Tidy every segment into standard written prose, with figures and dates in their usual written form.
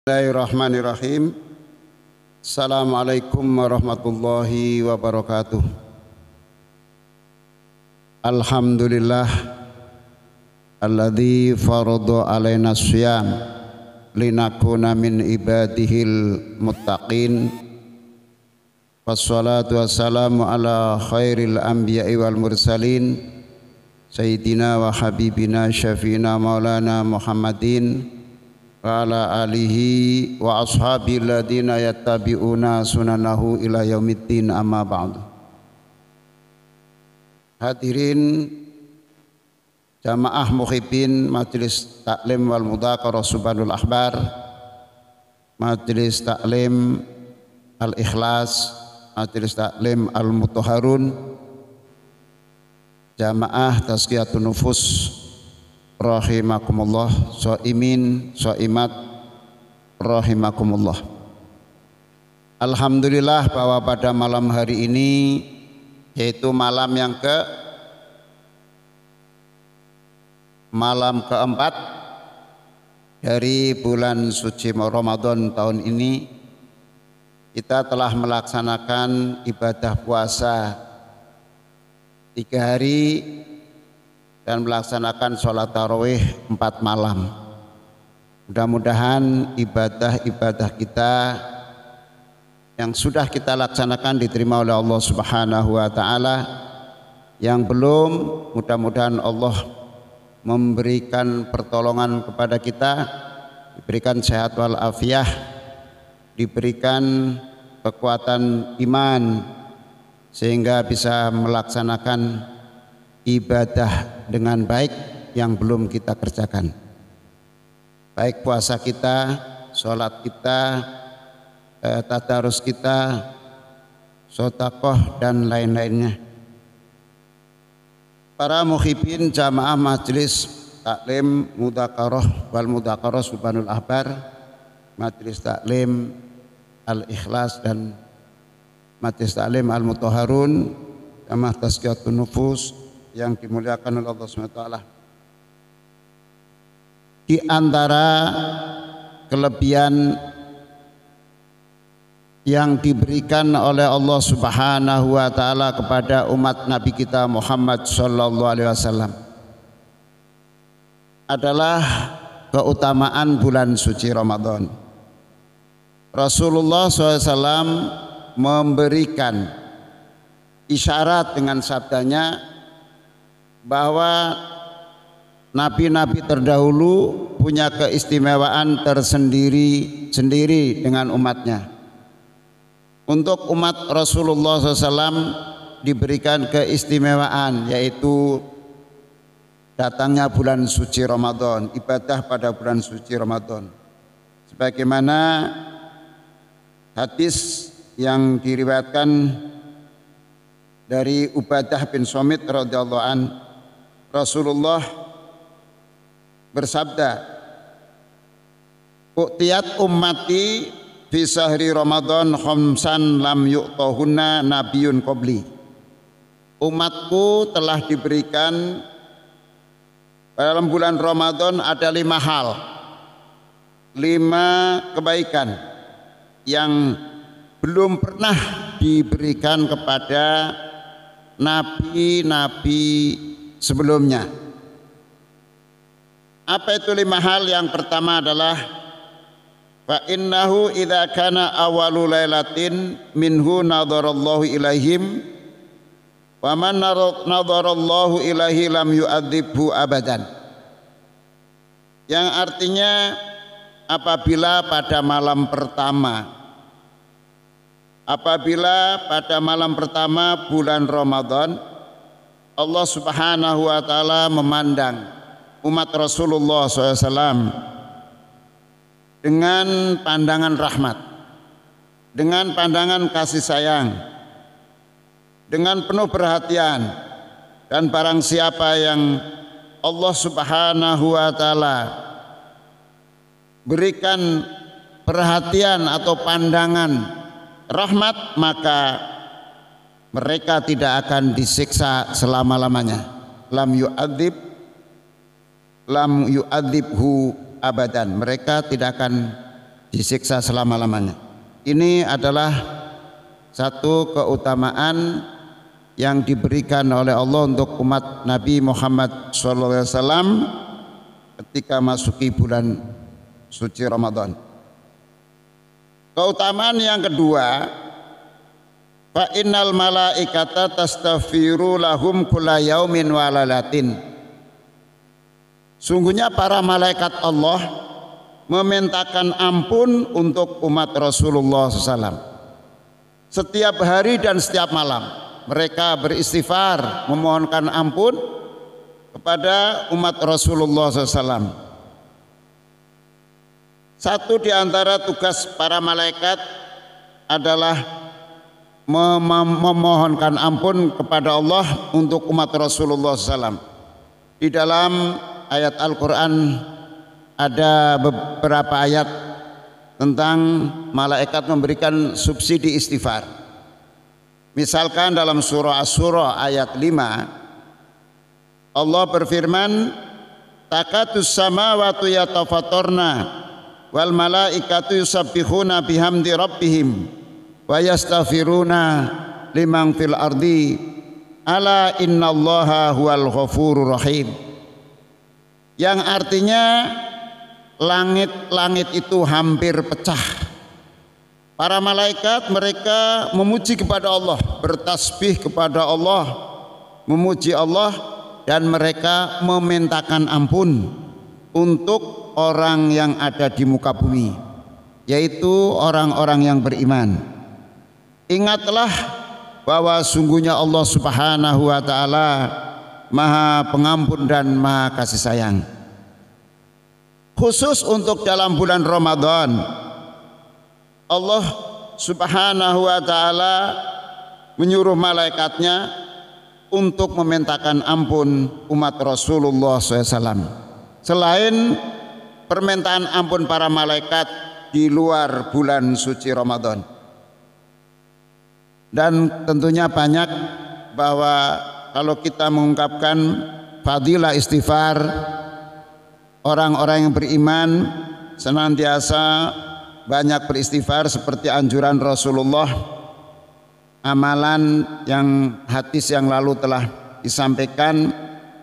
Bismillahirrahmanirrahim. Assalamualaikum warahmatullahi wabarakatuh. Alhamdulillah alladzi farada alaina syiyam linakuna min ibadihil muttaqin. Wassalatu wassalamu ala khairil anbiya'i wal mursalin sayyidina wa habibina syafiina maulana Muhammadin wa ala alihi wa ashabil ladina yattabi'una sunanahu ila yaumiddin, amma ba'du. Hadirin jamaah muhibbin Majelis Taklim wal Mudzakarah Subhanul Ahbar, Majelis Taklim Al-Ikhlas, Majelis Taklim Al-Mutahharun, jamaah Tazkiyatun Nufus rahimakumullah, shaimin shaimat rahimakumullah. Alhamdulillah bahwa pada malam hari ini, yaitu malam keempat dari bulan suci Ramadan tahun ini, kita telah melaksanakan ibadah puasa 3 hari dan melaksanakan sholat tarawih 4 malam. Mudah-mudahan ibadah-ibadah kita yang sudah kita laksanakan diterima oleh Allah Subhanahu wa Ta'ala. Yang belum, mudah-mudahan Allah memberikan pertolongan kepada kita, diberikan sehat wal afiah, diberikan kekuatan iman, sehingga bisa melaksanakan ibadah dengan baik yang belum kita kerjakan, baik puasa kita, sholat kita, tadarus kita, sedekah dan lain-lainnya. Para muhibbin jamaah Majelis Taklim Mudzakarah wal Mudzakarah Subhanul Ahbar, Majelis Taklim Al-Ikhlas dan Majelis Taklim Al-Mutahharun, jamaah Tazkiyatun Nufus yang dimuliakan oleh Allah SWT. Di antara kelebihan yang diberikan oleh Allah Subhanahu wa Ta'ala kepada umat Nabi kita Muhammad sallallahu alaihi wasallam adalah keutamaan bulan suci Ramadan. Rasulullah SAW memberikan isyarat dengan sabdanya bahwa nabi-nabi terdahulu punya keistimewaan tersendiri dengan umatnya. Untuk umat Rasulullah SAW diberikan keistimewaan, yaitu datangnya bulan suci Ramadan, ibadah pada bulan suci Ramadan. Sebagaimana hadis yang diriwayatkan dari Ubadah bin Somit radhiyallahu an, Rasulullah bersabda, "U'tiyat ummati fi sahri Ramadan khamsan lam yu'tahunna nabiyyun qabli." Umatku telah diberikan dalam bulan Ramadan ada 5 hal, 5 kebaikan yang belum pernah diberikan kepada nabi-nabi sebelumnya. Apa itu 5 hal? Yang pertama adalah fa innahu idza kana awalu lailatin minhu nadarallahu ilaihim wa man nadarallahu ilaihi lam yu'adzibhu abadan. Yang artinya apabila pada malam pertama bulan Ramadan Allah Subhanahu wa Ta'ala memandang umat Rasulullah SAW dengan pandangan rahmat, dengan pandangan kasih sayang, dengan penuh perhatian. Dan barang siapa yang Allah Subhanahu wa Ta'ala berikan perhatian atau pandangan rahmat, maka mereka tidak akan disiksa selama-lamanya. Lam yu'adzibhu abadan, mereka tidak akan disiksa selama-lamanya. Ini adalah satu keutamaan yang diberikan oleh Allah untuk umat Nabi Muhammad SAW ketika masuki bulan suci Ramadan. Keutamaan yang kedua, fa innal malaikata tastaghfiru lahum kulla yaumin wa lailatin. Sungguhnya para malaikat Allah memintakan ampun untuk umat Rasulullah SAW. Setiap hari dan setiap malam mereka beristighfar, memohonkan ampun kepada umat Rasulullah SAW. Satu di antara tugas para malaikat adalah memohonkan ampun kepada Allah untuk umat Rasulullah SAW. Di dalam ayat Al-Quran ada beberapa ayat tentang malaikat memberikan subsidi istighfar. Misalkan dalam surah Asy-Syura ayat 5, Allah berfirman, takatus samawati yatafattarna wal malaikatu yusabbihuna bihamdi rabbihim wa yastaghfiruna liman fil ardi ala innallaha huwal ghafurur rahim. Yang artinya langit-langit itu hampir pecah. Para malaikat mereka memuji kepada Allah, bertasbih kepada Allah, memuji Allah, dan mereka memintakan ampun untuk orang yang ada di muka bumi, yaitu orang-orang yang beriman. Ingatlah bahwa sungguhnya Allah Subhanahu wa taala Maha Pengampun dan Maha Kasih Sayang. Khusus untuk dalam bulan Ramadan, Allah Subhanahu wa taala menyuruh malaikatnya untuk memintakan ampun umat Rasulullah SAW. Selain permintaan ampun para malaikat di luar bulan suci Ramadan. Dan tentunya banyak bahwa kalau kita mengungkapkan fadilah istighfar, orang-orang yang beriman senantiasa banyak beristighfar seperti anjuran Rasulullah, amalan yang hadis yang lalu telah disampaikan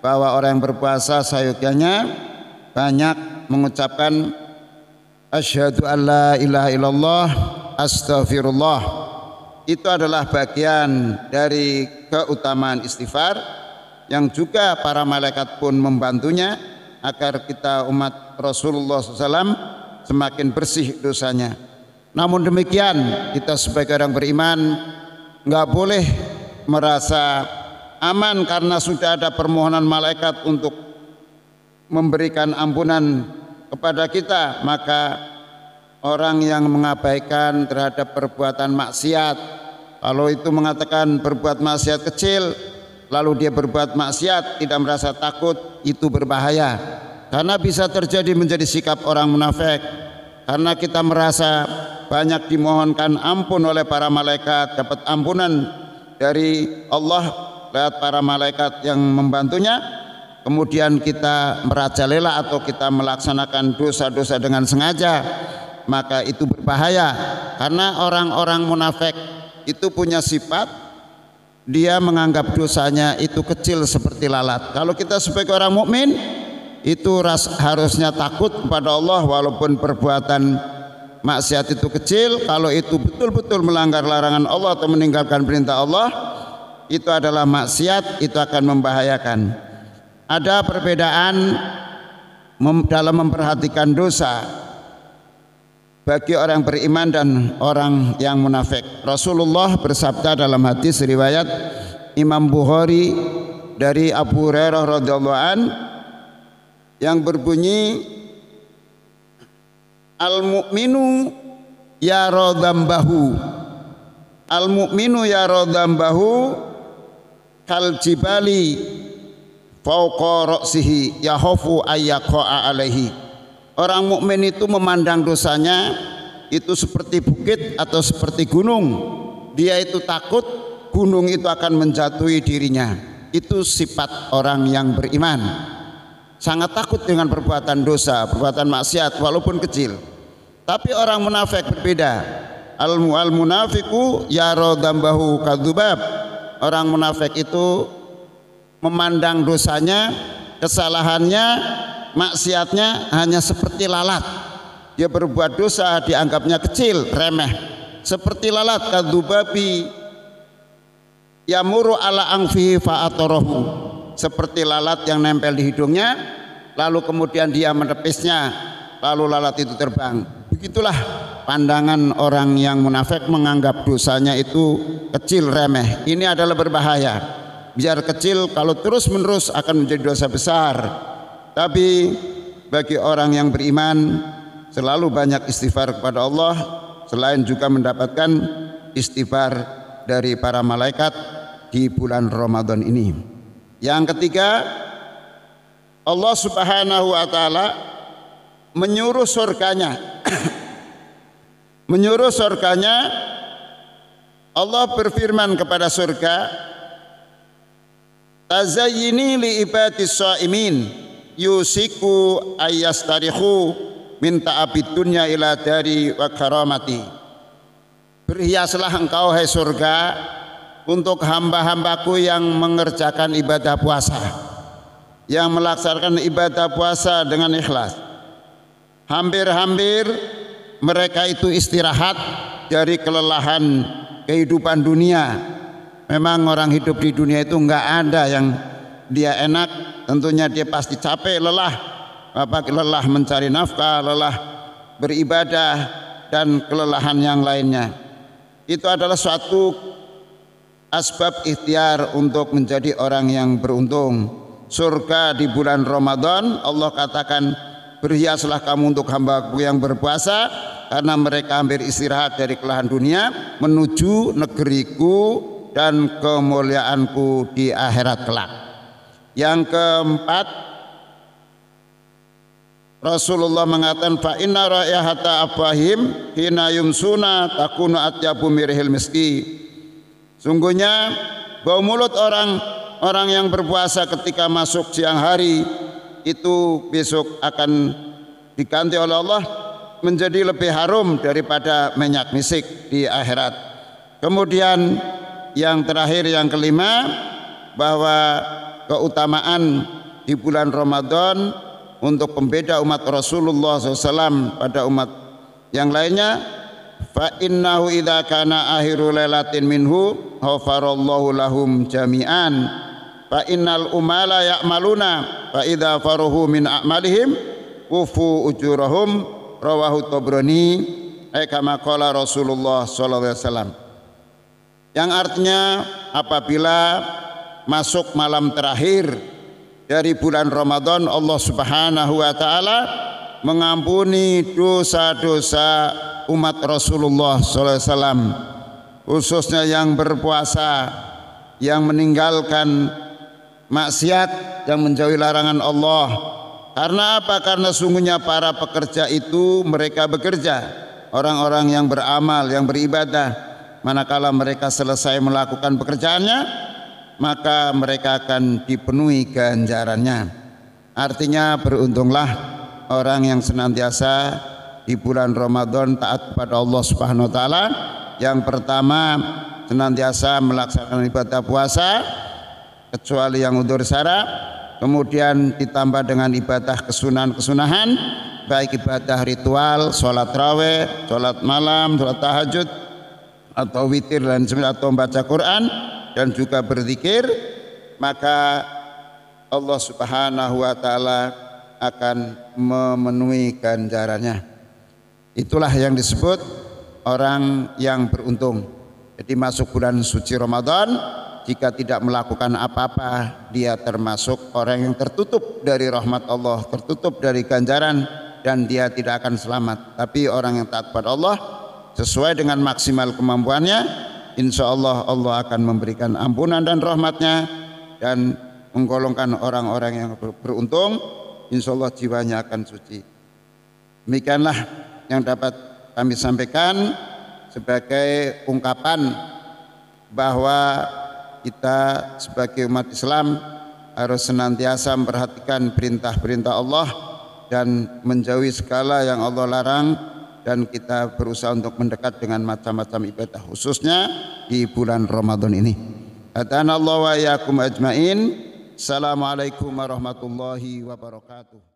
bahwa orang yang berpuasa seyogyanya banyak mengucapkan asyhadu alla ilaha illallah astaghfirullah. Itu adalah bagian dari keutamaan istighfar yang juga para malaikat pun membantunya agar kita umat Rasulullah SAW semakin bersih dosanya. Namun demikian, kita sebagai orang beriman nggak boleh merasa aman karena sudah ada permohonan malaikat untuk memberikan ampunan kepada kita. Maka orang yang mengabaikan terhadap perbuatan maksiat, kalau itu mengatakan berbuat maksiat kecil lalu dia berbuat maksiat tidak merasa takut, itu berbahaya karena bisa terjadi menjadi sikap orang munafik. Karena kita merasa banyak dimohonkan ampun oleh para malaikat, dapat ampunan dari Allah lewat para malaikat yang membantunya, kemudian kita merajalela atau kita melaksanakan dosa-dosa dengan sengaja, maka itu berbahaya. Karena orang-orang munafik itu punya sifat, dia menganggap dosanya itu kecil seperti lalat. Kalau kita sebagai orang mukmin itu harusnya takut kepada Allah, walaupun perbuatan maksiat itu kecil, kalau itu betul-betul melanggar larangan Allah atau meninggalkan perintah Allah, itu adalah maksiat, itu akan membahayakan. Ada perbedaan dalam memperhatikan dosa bagi orang beriman dan orang yang munafik. Rasulullah bersabda dalam hadis riwayat Imam Bukhari dari Abu Hurairah radhiyallahu an yang berbunyi, al-mu'minu yara dzambahu, al-mu'minu yara dzambahu kal jibali fauqa ra'sihi yakhafu ayyaqa'a alaihi. Orang mukmin itu memandang dosanya itu seperti bukit atau seperti gunung. Dia itu takut gunung itu akan menjatuhi dirinya. Itu sifat orang yang beriman. Sangat takut dengan perbuatan dosa, perbuatan maksiat walaupun kecil. Tapi orang munafik berbeda. Al munafiqu yara dzambahu kadzubab. Orang munafik itu memandang dosanya, kesalahannya, maksiatnya hanya seperti lalat. Dia berbuat dosa dianggapnya kecil, remeh. Seperti lalat kadzubabi yamuru ala angfihi fa'atarahu. Seperti lalat yang nempel di hidungnya, lalu kemudian dia menepisnya, lalu lalat itu terbang. Begitulah pandangan orang yang munafik, menganggap dosanya itu kecil, remeh. Ini adalah berbahaya. Biar kecil, kalau terus-menerus akan menjadi dosa besar. Tapi bagi orang yang beriman, selalu banyak istighfar kepada Allah, selain juga mendapatkan istighfar dari para malaikat di bulan Ramadan ini. Yang ketiga, Allah Subhanahu wa taala menyuruh surganya. Menyuruh surganya, Allah berfirman kepada surga, tazayyini li ibadis shaimin yusiku ayyastarihu min ta'abid dunya ila dari wa karamati. Berhiaslah engkau hai surga untuk hamba-hambaku yang mengerjakan ibadah puasa, yang melaksanakan ibadah puasa dengan ikhlas. Hampir-hampir mereka itu istirahat dari kelelahan kehidupan dunia. Memang orang hidup di dunia itu enggak ada yang dia enak, tentunya dia pasti capek, lelah. Lelah mencari nafkah, lelah beribadah, dan kelelahan yang lainnya. Itu adalah suatu asbab ikhtiar untuk menjadi orang yang beruntung. Surga di bulan Ramadan, Allah katakan, berhiaslah kamu untuk hambaku yang berpuasa, karena mereka hampir istirahat dari kelelahan dunia menuju negeriku dan kemuliaanku di akhirat kelak. Yang keempat, Rasulullah mengatakan, fa inna ra'yahata afahim hina yumsuna takunu atyabu mirhil miski. Sungguhnya bau mulut orang yang berpuasa ketika masuk siang hari itu besok akan diganti oleh Allah menjadi lebih harum daripada minyak misik di akhirat. Kemudian yang terakhir, yang kelima, bahwa keutamaan di bulan Ramadan untuk pembeda umat Rasulullah SAW pada umat yang lainnya, fa innahu idza kana akhiru lailatin minhu ghafarallahu lahum jami'an. Fa innal umala ya'maluna fa idza faruhu min a'malihim ufu ujurahum, rawahu Tabrani, kama qala Rasulullah sallallahu alaihi wasallam. Yang artinya apabila masuk malam terakhir dari bulan Ramadan, Allah Subhanahu wa taala mengampuni dosa-dosa umat Rasulullah sallallahu alaihi wasallam, khususnya yang berpuasa, yang meninggalkan maksiat, yang menjauhi larangan Allah. Karena apa? Karena sungguhnya para pekerja itu mereka bekerja, orang-orang yang beramal, yang beribadah. Manakala mereka selesai melakukan pekerjaannya, maka mereka akan dipenuhi ganjarannya. Artinya beruntunglah orang yang senantiasa di bulan Ramadan taat kepada Allah Subhanahu wa taala. Yang pertama, senantiasa melaksanakan ibadah puasa kecuali yang udzur syara, kemudian ditambah dengan ibadah kesunahan-kesunahan, baik ibadah ritual, sholat raweh, sholat malam, sholat tahajud, atau witir dan atau membaca Quran, dan juga berzikir, maka Allah Subhanahu wa taala akan memenuhi ganjarannya. Itulah yang disebut orang yang beruntung. Jadi masuk bulan suci Ramadan, jika tidak melakukan apa-apa, dia termasuk orang yang tertutup dari rahmat Allah, tertutup dari ganjaran, dan dia tidak akan selamat. Tapi orang yang taat pada Allah sesuai dengan maksimal kemampuannya, insya Allah Allah akan memberikan ampunan dan rahmatnya dan menggolongkan orang-orang yang beruntung. Insya Allah jiwanya akan suci. Demikianlah yang dapat kami sampaikan sebagai ungkapan bahwa kita sebagai umat Islam harus senantiasa memperhatikan perintah-perintah Allah dan menjauhi segala yang Allah larang, dan kita berusaha untuk mendekat dengan macam-macam ibadah, khususnya di bulan Ramadan ini. Hadanallahu wa iyyakum ajmain. Assalamualaikum warahmatullahi wabarakatuh.